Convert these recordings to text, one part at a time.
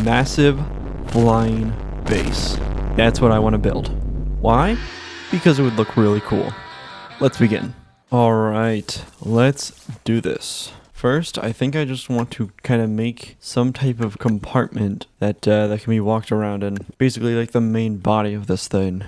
massive flying base. That's what I want to build. Why? Because it would look really cool. Let's begin. Alright, let's do this. First, I think I just want to kind of make some type of compartment that can be walked around in. Basically like the main body of this thing.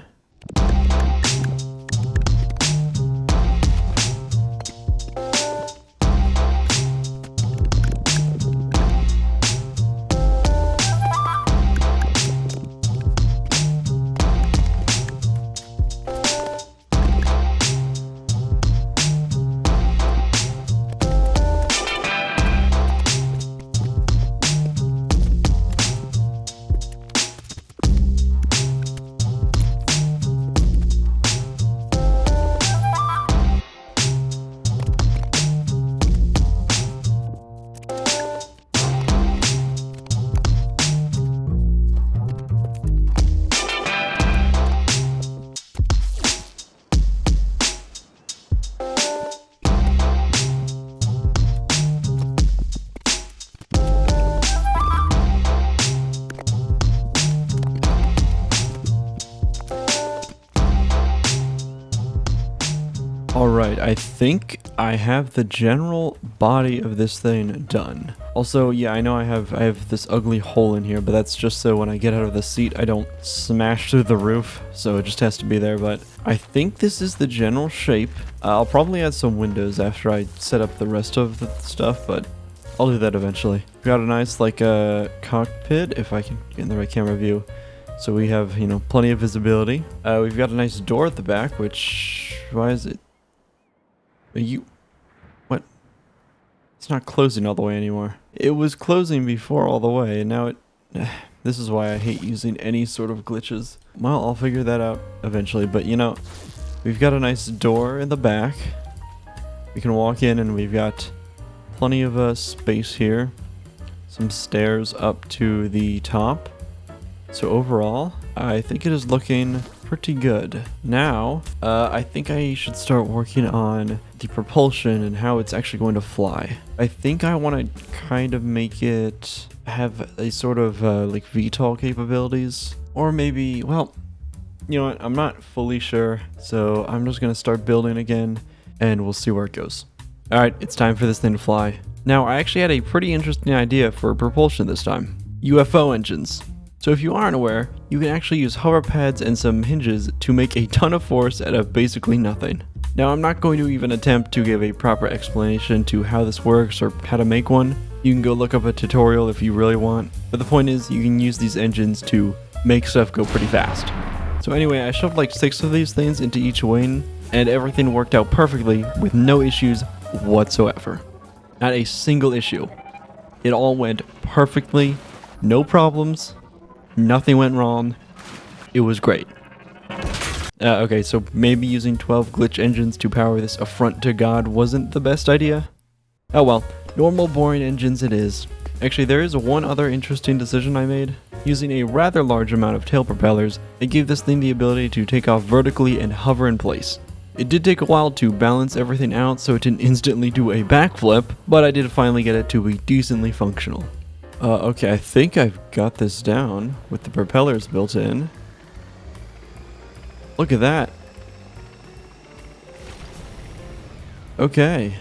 Alright, I think I have the general body of this thing done. Also, yeah, I know I have this ugly hole in here, but that's just so when I get out of the seat, I don't smash through the roof, so it just has to be there, but I think this is the general shape. I'll probably add some windows after I set up the rest of the stuff, but I'll do that eventually. We've got a nice, like, cockpit, if I can get in the right camera view. So we have, you know, plenty of visibility. We've got a nice door at the back, which, why is it? What? It's not closing all the way anymore. It was closing before all the way, and now it... This is why I hate using any sort of glitches. Well, I'll figure that out eventually, but you know, we've got a nice door in the back. We can walk in and we've got plenty of space here. Some stairs up to the top. So overall, I think it is looking pretty good. Now, I think I should start working on the propulsion and how it's actually going to fly. I think I want to kind of make it have a sort of like VTOL capabilities. Or maybe, well, you know what, I'm not fully sure. So I'm just going to start building again and we'll see where it goes. Alright, it's time for this thing to fly. Now, I actually had a pretty interesting idea for propulsion this time. UFO engines. So if you aren't aware, you can actually use hover pads and some hinges to make a ton of force out of basically nothing. Now I'm not going to even attempt to give a proper explanation to how this works or how to make one. You can go look up a tutorial if you really want. But the point is, you can use these engines to make stuff go pretty fast. So anyway, I shoved like 6 of these things into each wing, and everything worked out perfectly with no issues whatsoever. Not a single issue. It all went perfectly, no problems. Nothing went wrong. It was great. Okay, so maybe using 12 glitch engines to power this affront to God wasn't the best idea. Oh well, normal boring engines it is. Actually, there is one other interesting decision I made. Using a rather large amount of tail propellers, it gave this thing the ability to take off vertically and hover in place. It did take a while to balance everything out so it didn't instantly do a backflip, but I did finally get it to be decently functional. Okay, I think I've got this down with the propellers built in. Look at that. Okay.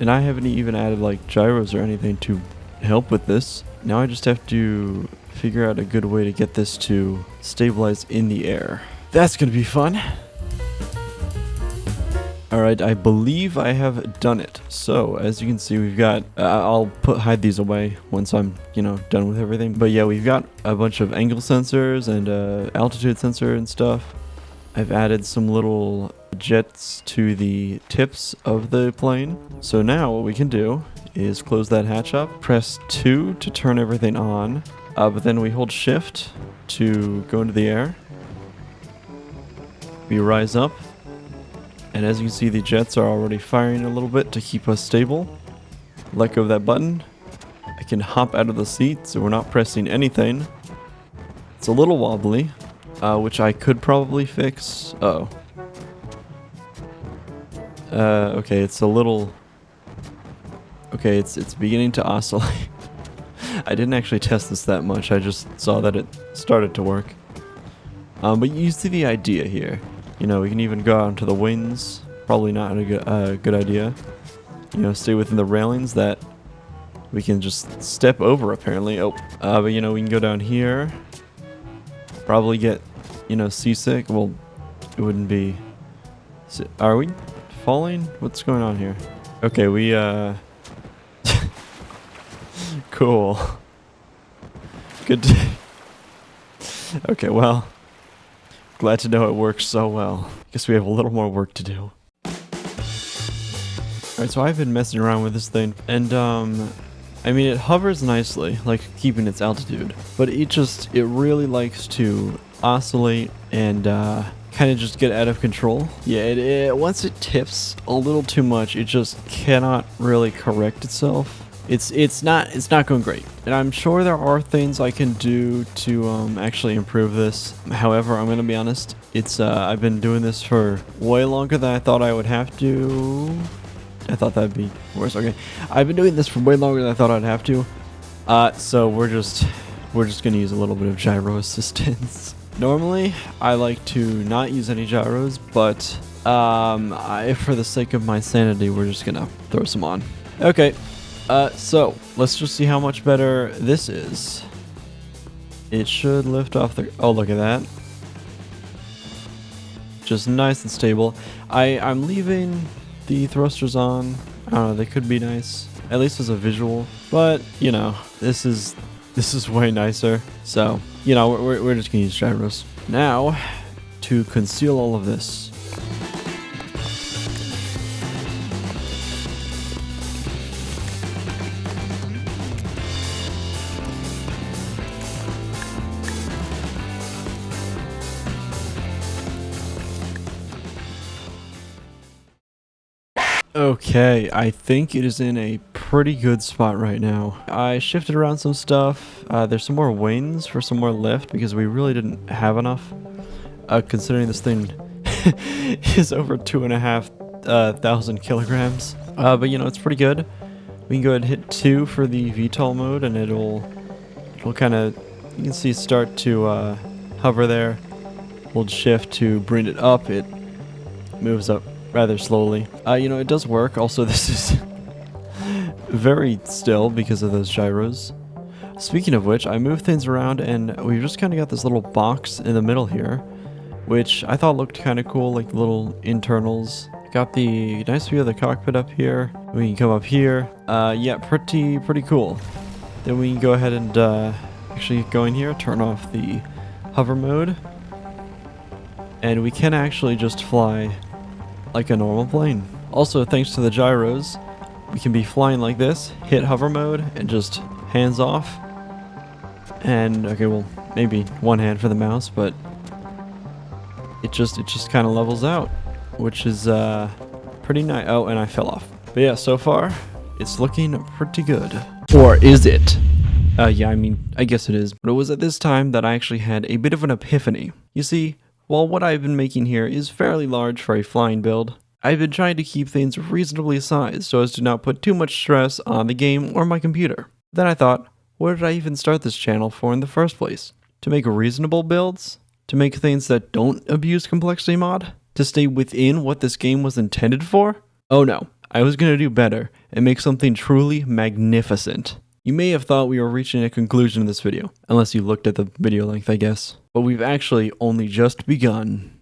And I haven't even added like gyros or anything to help with this. Now I just have to figure out a good way to get this to stabilize in the air. That's gonna be fun. Alright, I believe I have done it. So, as you can see, we've got... I'll hide these away once I'm, you know, done with everything. But yeah, we've got a bunch of angle sensors and altitude sensor and stuff. I've added some little jets to the tips of the plane. So now what we can do is close that hatch up, press 2 to turn everything on, but then we hold shift to go into the air. We rise up. And as you can see, the jets are already firing a little bit to keep us stable. Let go of that button. I can hop out of the seat so we're not pressing anything. It's a little wobbly, which I could probably fix. Uh-oh. Okay, it's a little... Okay, it's beginning to oscillate. I didn't actually test this that much. I just saw that it started to work. But you see the idea here. You know, we can even go out into the wings. Probably not a good idea. You know, stay within the railings that we can just step over, apparently. Oh, but you know, we can go down here. Probably get, you know, seasick. Well, it wouldn't be... Are we falling? What's going on here? Okay, we, cool. Good. Okay, well, glad to know it works so well. Guess we have a little more work to do. Alright, so I've been messing around with this thing, and, I mean, it hovers nicely, like keeping its altitude, but it really likes to oscillate and, kind of just get out of control. Yeah, once it tips a little too much, it just cannot really correct itself. It's not going great, and I'm sure there are things I can do to actually improve this. However, I'm gonna be honest, I've been doing this for way longer than I thought I would have to. I thought that'd be worse. Okay, I've been doing this for way longer than I thought I'd have to. So we're just gonna use a little bit of gyro assistance. Normally, I like to not use any gyros, but for the sake of my sanity, we're just gonna throw some on. Okay, so let's just see how much better this is. It should lift off the... Oh, look at that. Just nice and stable. I'm leaving the thrusters on. I don't know, they could be nice, at least as a visual, but you know, this is way nicer. So, you know, we're just gonna use gyros. Now, to conceal all of this. Okay, I think it is in a pretty good spot right now. I shifted around some stuff. There's some more wings for some more lift because we really didn't have enough. Considering this thing is over 2,500 kilograms. But you know, it's pretty good. We can go ahead and hit 2 for the VTOL mode, and it'll kind of, you can see, start to hover there. Hold shift to bring it up. It moves up rather slowly. You know, it does work. Also, this is very still because of those gyros. Speaking of which, I moved things around, and we've just kind of got this little box in the middle here, which I thought looked kind of cool, like little internals. Got the nice view of the cockpit up here. We can come up here. Yeah, pretty cool. Then we can go ahead and actually go in here, turn off the hover mode, and we can actually just fly like a normal plane. Also, thanks to the gyros, we can be flying like this, hit hover mode, and just hands off. And okay, well, maybe one hand for the mouse, but it just kind of levels out, which is pretty nice. Oh, and I fell off. But yeah, so far it's looking pretty good. Or is it? Yeah, I mean, I guess it is. But it was at this time that I actually had a bit of an epiphany. You see, while what I've been making here is fairly large for a flying build, I've been trying to keep things reasonably sized so as to not put too much stress on the game or my computer. Then I thought, what did I even start this channel for in the first place? To make reasonable builds? To make things that don't abuse complexity mod? To stay within what this game was intended for? Oh no, I was gonna do better and make something truly magnificent. You may have thought we were reaching a conclusion in this video, unless you looked at the video length, I guess. But we've actually only just begun.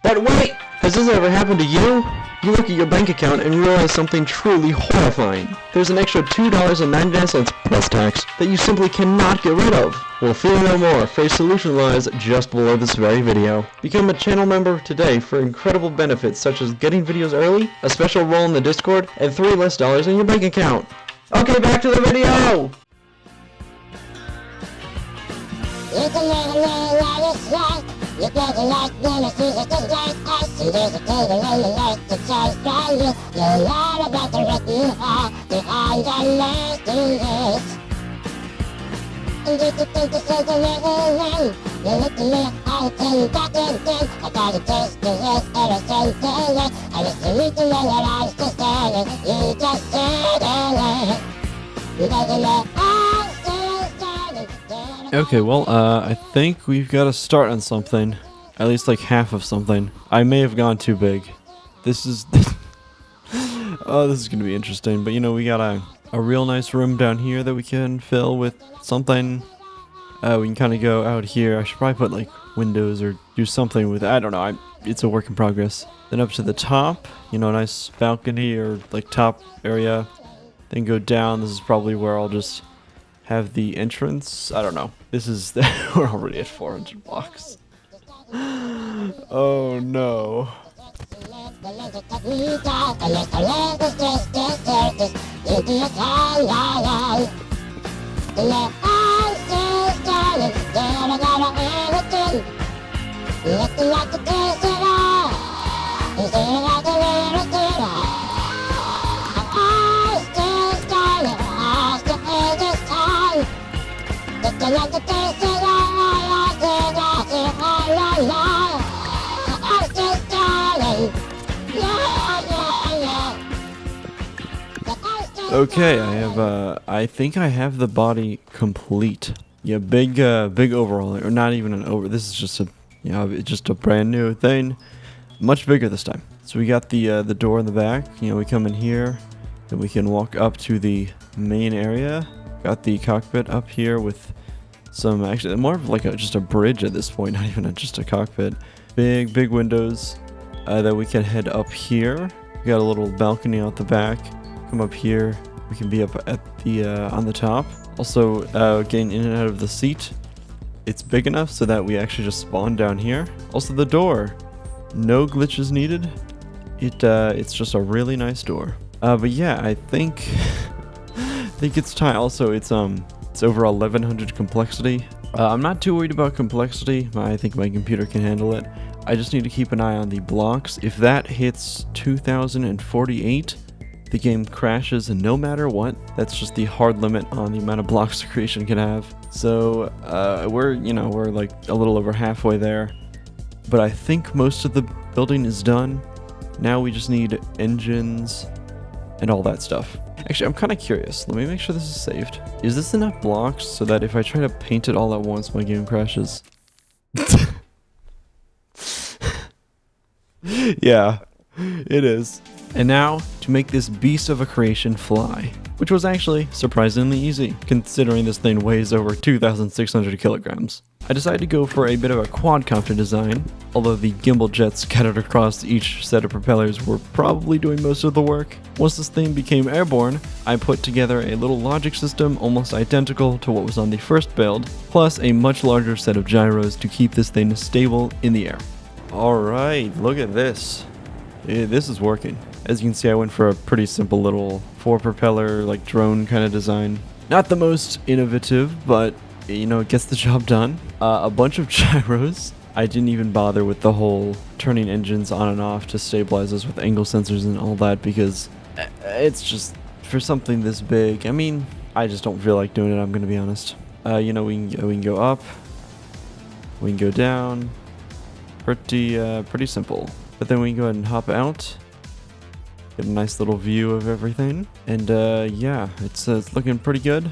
But wait! Has this ever happened to you? You look at your bank account and realize something truly horrifying. There's an extra $2.99 plus tax that you simply cannot get rid of. Well, fear no more, for a solution lies just below this very video. Become a channel member today for incredible benefits such as getting videos early, a special role in the Discord, and $3 less in your bank account. Okay, back to the video! You better like when I see it just like us. And there's a table on the left that says value. You'll learn about the written heart behind the lasting hits. And just to think this is a little run. You look at me, I'll tell you back again. I got a taste of this ever since then. And it's the reason that I was just standing. You just said it. You better let Okay, well, I think we've got to start on something. At least like half of something. I may have gone too big. This is... oh, this is going to be interesting. But, you know, we got a real nice room down here that we can fill with something. We can kind of go out here. I should probably put, like, windows or do something with... I don't know. It's a work in progress. Then up to the top. You know, a nice balcony or, like, top area. Then go down. This is probably where I'll just have the entrance. I don't know. This is... we're already at 400 blocks. Oh, no. Okay, I think I have the body complete. Yeah, big overall, or not even an over. This is just a, you know, it's just a brand new thing, much bigger this time. So we got the door in the back. You know, we come in here, then we can walk up to the main area. Got the cockpit up here with some, actually more of like just a bridge at this point, not even just a cockpit. Big windows that we can head up here. We got a little balcony out the back. Come up here. We can be up at the on the top. Also, getting in and out of the seat. It's big enough so that we actually just spawn down here. Also, the door. No glitches needed. It's just a really nice door. But yeah, I think it's time. Also, it's over 1100 complexity. I'm not too worried about complexity. I think my computer can handle it. I just need to keep an eye on the blocks. If that hits 2048, the game crashes no matter what. That's just the hard limit on the amount of blocks the creation can have. So we're like a little over halfway there. But I think most of the building is done. Now we just need engines and all that stuff. Actually, I'm kind of curious. Let me make sure this is saved. Is this enough blocks so that if I try to paint it all at once, my game crashes? Yeah, it is. And now, to make this beast of a creation fly, which was actually surprisingly easy, considering this thing weighs over 2,600 kilograms. I decided to go for a bit of a quadcopter design, although the gimbal jets scattered across each set of propellers were probably doing most of the work. Once this thing became airborne, I put together a little logic system almost identical to what was on the first build, plus a much larger set of gyros to keep this thing stable in the air. Alright, look at this. This is working. As you can see, I went for a pretty simple little 4-propeller, like drone kind of design. Not the most innovative, but you know, it gets the job done. A bunch of gyros. I didn't even bother with the whole turning engines on and off to stabilize us with angle sensors and all that, because it's just, for something this big, I mean, I just don't feel like doing it, I'm gonna be honest. You know, we can go up, we can go down, pretty simple. But then we can go ahead and hop out, get a nice little view of everything, and yeah, it's looking pretty good.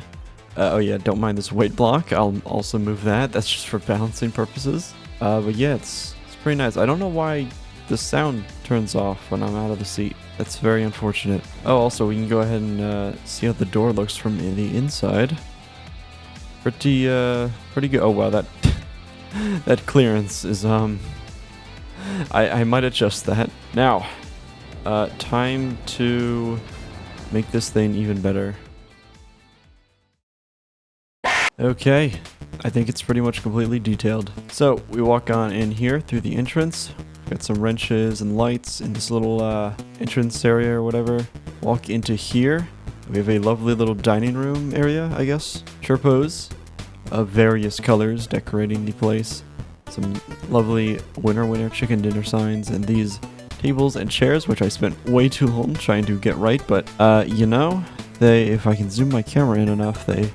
Oh yeah, don't mind this weight block. I'll also move that. That's just for balancing purposes. But yeah, it's pretty nice. I don't know why the sound turns off when I'm out of the seat. That's very unfortunate. Oh, also we can go ahead and see how the door looks from the inside. Pretty good. Oh wow, that that clearance is I might adjust that. Now, time to make this thing even better. Okay, I think it's pretty much completely detailed. So we walk on in here through the entrance. Got some wrenches and lights in this little entrance area or whatever. Walk into here. We have a lovely little dining room area, I guess. Churpos of various colors decorating the place. Some lovely winner chicken dinner signs, and these tables and chairs, which I spent way too long trying to get right, but you know, if I can zoom my camera in enough, they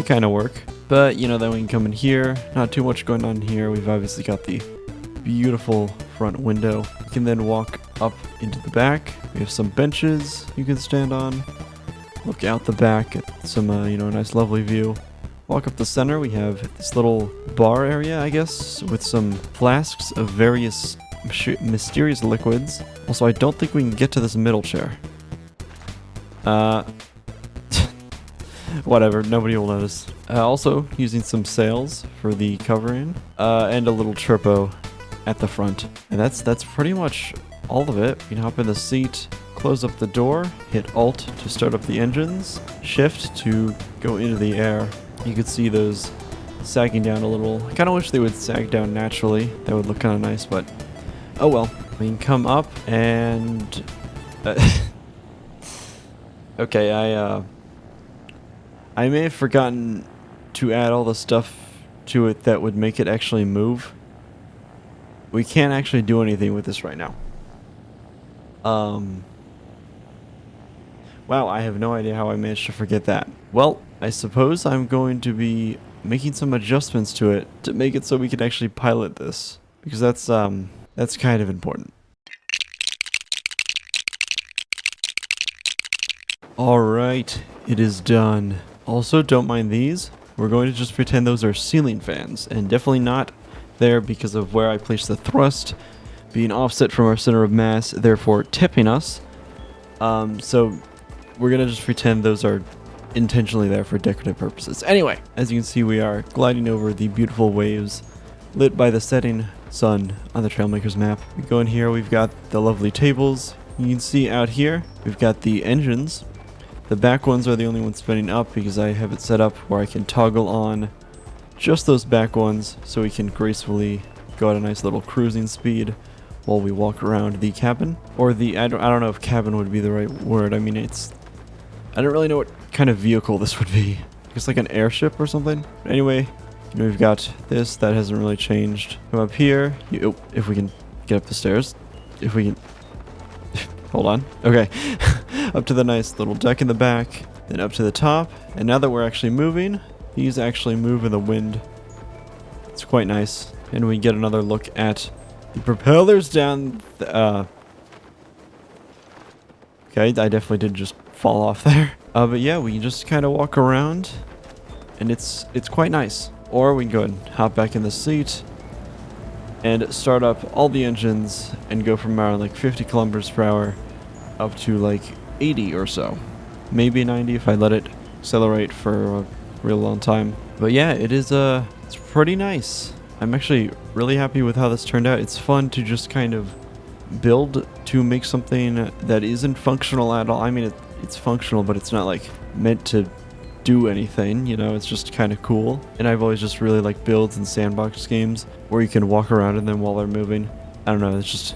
kind of work. But you know, then we can come in here. Not too much going on here. We've obviously got the beautiful front window. We can then walk up into the back. We have some benches you can stand on. Look out the back at some you know, nice lovely view. Walk up the center, we have this little bar area, I guess, with some flasks of various mysterious liquids. Also, I don't think we can get to this middle chair. Whatever, nobody will notice. Also, using some sails for the covering, and a little tripod at the front. And that's pretty much all of it. You can hop in the seat, close up the door, hit Alt to start up the engines, Shift to go into the air. You could see those sagging down a little. I kind of wish they would sag down naturally. That would look kind of nice, but oh well. We can come up and... okay, I may have forgotten to add all the stuff to it that would make it actually move. We can't actually do anything with this right now. Wow, I have no idea how I managed to forget that. Well, I suppose I'm going to be making some adjustments to it to make it so we can actually pilot this, because that's kind of important. Alright, it is done. Also, don't mind these. We're going to just pretend those are ceiling fans, and definitely not there because of where I placed the thrust, being offset from our center of mass, therefore tipping us. So we're going to just pretend those are intentionally there for decorative purposes. Anyway, as you can see, we are gliding over the beautiful waves lit by the setting sun on the Trailmakers map. We go in here, we've got the lovely tables. You can see out here, we've got the engines. The back ones are the only ones spinning up because I have it set up where I can toggle on just those back ones so we can gracefully go at a nice little cruising speed while we walk around the cabin. Or the, I don't know if cabin would be the right word. I mean, I don't really know what kind of vehicle this would be. I guess like an airship or something. But anyway, you know, we've got this, that hasn't really changed. Come up here, if we can get up the stairs. If we can, hold on, okay. Up to the nice little deck in the back, then up to the top. And now that we're actually moving, these actually move in the wind. It's quite nice. And we get another look at the propellers down the, okay, I definitely did just fall off there. But yeah, we can just kind of walk around, and it's quite nice. Or we can go ahead and hop back in the seat and start up all the engines and go from around like 50 kilometers per hour up to like 80 or so. Maybe 90 if I let it accelerate for a real long time. But yeah, it's pretty nice. I'm actually really happy with how this turned out. It's fun to just kind of build to make something that isn't functional at all. I mean, it's functional, but it's not like meant to do anything, you know, it's just kind of cool. And I've always just really liked builds and sandbox games where you can walk around in them while they're moving. I don't know, it's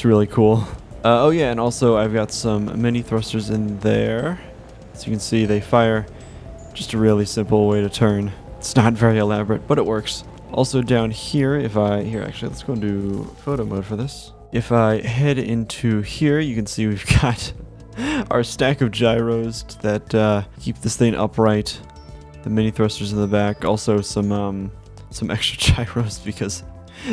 really cool. Oh yeah, and also I've got some mini thrusters in there. As you can see, they fire. Just a really simple way to turn. It's not very elaborate, but it works. Also down here, actually, let's go into photo mode for this. If I head into here, you can see we've got our stack of gyros that keep this thing upright. The mini thrusters in the back. Also some extra gyros because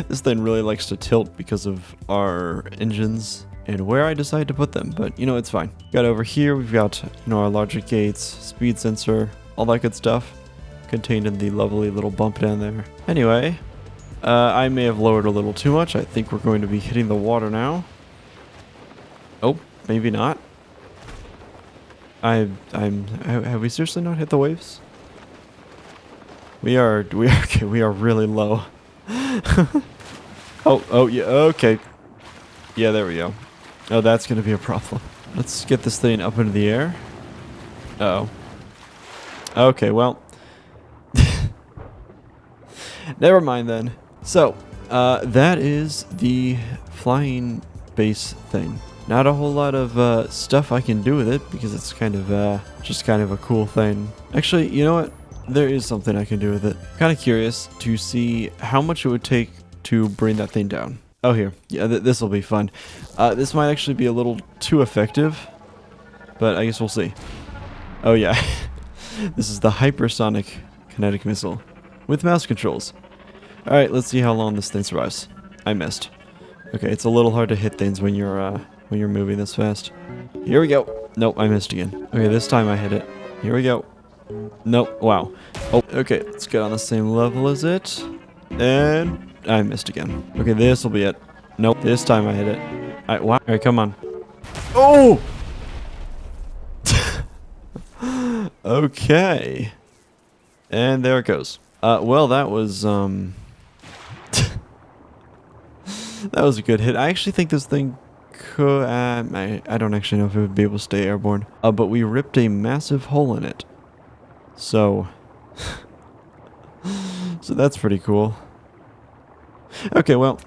this thing really likes to tilt because of our engines and where I decide to put them, but you know, it's fine. Got over here, we've got, you know, our logic gates, speed sensor, all that good stuff contained in the lovely little bump down there. Anyway, I may have lowered a little too much. I think we're going to be hitting the water now. Oh, maybe not. Have we seriously not hit the waves? We are okay, we are really low. oh yeah, okay. Yeah, there we go. Oh, that's gonna be a problem. Let's get this thing up into the air. Uh-oh. Okay, well. Never mind then. So, that is the flying base thing. Not a whole lot of stuff I can do with it because it's kind of just kind of a cool thing. Actually, you know what? There is something I can do with it. Kind of curious to see how much it would take to bring that thing down. Oh, here. Yeah, this will be fun. This might actually be a little too effective, but I guess we'll see. Oh, yeah. This is the hypersonic kinetic missile with mouse controls. All right, let's see how long this thing survives. I missed. Okay, it's a little hard to hit things when you're moving this fast. Here we go. Nope, I missed again. Okay, this time I hit it. Here we go. Nope. Wow. Oh, okay. Let's get on the same level as it. And I missed again. Okay, this will be it. Nope. This time I hit it. Wow. All right, come on. Oh! Okay. And there it goes. Well, that was, that was a good hit. I actually think this thing could, I don't actually know if it would be able to stay airborne. But we ripped a massive hole in it. So, so that's pretty cool. Okay, well,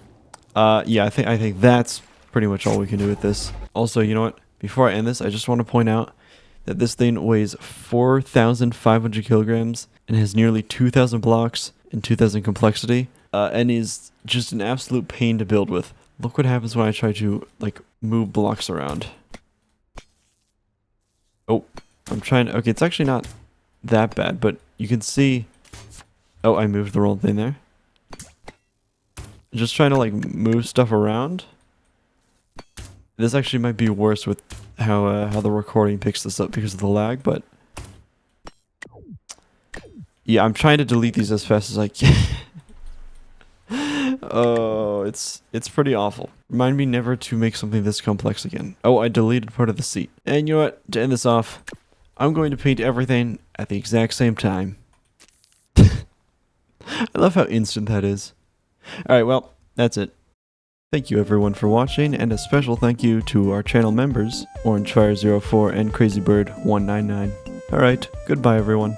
yeah, I think that's pretty much all we can do with this. Also, you know what? Before I end this, I just want to point out that this thing weighs 4,500 kilograms and has nearly 2,000 blocks and 2,000 complexity, and is just an absolute pain to build with. Look what happens when I try to, like, move blocks around. Oh, I'm trying to... Okay, it's actually not that bad, but you can see... Oh, I moved the wrong thing there. Just trying to, like, move stuff around. This actually might be worse with how the recording picks this up because of the lag, but... Yeah, I'm trying to delete these as fast as I can. Oh, it's pretty awful. Remind me never to make something this complex again. Oh, I deleted part of the seat. And you know what? To end this off, I'm going to paint everything at the exact same time. I love how instant that is. Alright, well, that's it. Thank you everyone for watching, and a special thank you to our channel members, OrangeFire04 and CrazyBird199. Alright, goodbye everyone.